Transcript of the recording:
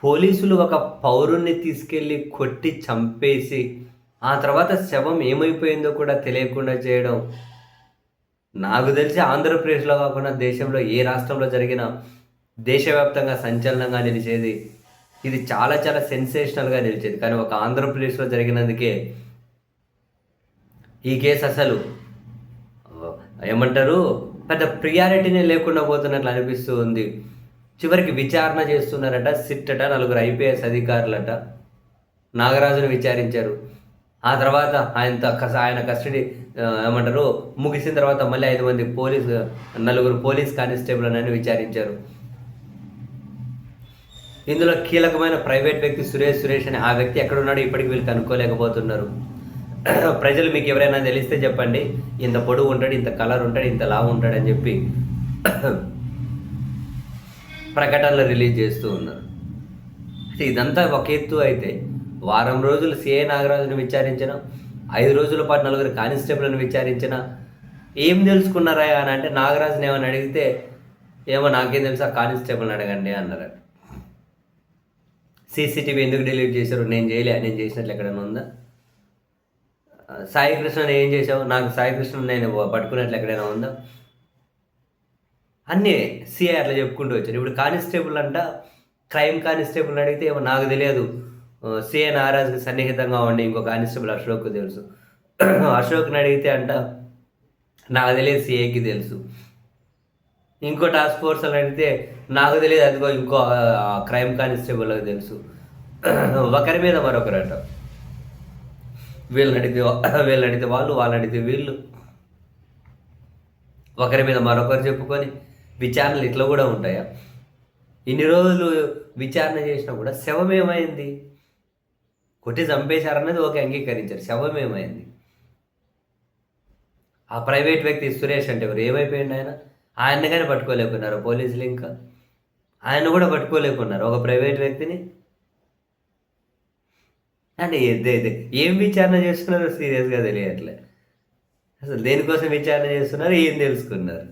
పోలీసులు ఒక పౌరుణ్ణి తీసుకెళ్ళి కొట్టి చంపేసి, ఆ తర్వాత శవం ఏమైపోయిందో కూడా తెలియకుండా చేయడం, నాకు తెలిసి ఆంధ్రప్రదేశ్‌లో కాకుండా దేశంలో ఏ రాష్ట్రంలో జరిగినా దేశవ్యాప్తంగా సంచలనంగా నిలిచేది. ఇది చాలా చాలా సెన్సేషనల్‌గా నిలిచేది. కానీ ఒక ఆంధ్రప్రదేశ్‌లో జరిగినందుకే ఈ కేసు అసలు ఆహ్, ఏమంటారు పెద్ద ప్రియారిటీనే లేకుండా పోతున్నట్లు అనిపిస్తూ ఉంది. చివరికి విచారణ చేస్తున్నారట. సిట్ అట, నలుగురు ఐపీఎస్ అధికారులట. నాగరాజును విచారించారు. ఆ తర్వాత ఆయన కస్టడీ ఏమంటారు ముగిసిన తర్వాత మళ్ళీ 5 మంది నలుగురు పోలీస్ కానిస్టేబుల్‌లని విచారించారు. ఇందులో కీలకమైన ప్రైవేట్ వ్యక్తి సురేష్ అని ఆ వ్యక్తి ఎక్కడున్నాడో ఇప్పటికి వీళ్ళు కనుక్కోలేకపోతున్నారు. ప్రజలు మీకు ఎవరైనా తెలిస్తే చెప్పండి. ఇంత పొడుగు ఉంటాడు, ఇంత కలర్ ఉంటాడు, ఇంత లావు ఉంటాడని చెప్పి ప్రకటనలు రిలీజ్ చేస్తూ ఉన్నారు. ఇదంతా ఒక ఎత్తు అయితే, వారం రోజులు సిఐ నాగరాజును విచారించిన, 5 రోజుల పాటు నలుగురు కానిస్టేబుల్‌ని విచారించిన, ఏం తెలుసుకున్నారా అని అంటే నాగరాజుని ఏమని అడిగితే, ఏమో నాకేం తెలుసు ఆ కానిస్టేబుల్‌ని అడగండి అన్నారట. సీసీటీవీ ఎందుకు డిలీట్ చేశారు? నేను చేయలే. నేను చేసినట్లు ఎక్కడైనా ఉందా? సాయి కృష్ణని ఏం చేశావు? నాకు సాయి కృష్ణని నేను పట్టుకున్నట్లు ఎక్కడైనా ఉందా? అన్నీ సీఐ అట్లా చెప్పుకుంటూ వచ్చారు. ఇప్పుడు కానిస్టేబుల్ అంట, క్రైమ్ కానిస్టేబుల్‌ని అడిగితే ఏమో నాకు తెలియదు. సీఐ నాగరాజుకి సన్నిహితంగా ఉండి ఇంకో కానిస్టేబుల్ అశోక్‌కు తెలుసు. అశోక్‌ని అడిగితే అంట నాకు తెలియదు, సీఐకి తెలుసు. ఇంకో టాస్క్ ఫోర్స్ అని అడిగితే నాకు తెలియదు, అదిగో ఇంకో క్రైమ్ కానిస్టేబుల్‌కి తెలుసు. ఒకరి మీద మరొకరట. వీళ్ళని అడిగితే వాళ్ళు, వాళ్ళని అడిగితే వీళ్ళు. ఒకరి మీద మరొకరు చెప్పుకొని విచారణలు ఇట్లా కూడా ఉంటాయా? ఇన్ని రోజులు విచారణ చేసినా కూడా శవం ఏమైంది? కొట్టి చంపేశారన్నది ఓకే, అంగీకరించారు. శవం ఏమైంది? ఆ ప్రైవేట్ వ్యక్తి సురేష్ అంటే ఎవరు? ఏమైపోయింది ఆయన? ఆయన్ని కానీ పట్టుకోలేకున్నారు పోలీసులు. ఇంకా ఆయన కూడా పట్టుకోలేకున్నారు ఒక ప్రైవేట్ వ్యక్తిని. అంటే ఏం విచారణ చేస్తున్నారో సీరియస్‌గా తెలియట్లే. అసలు దేనికోసం విచారణ చేస్తున్నారు? ఏం తెలుసుకున్నారు?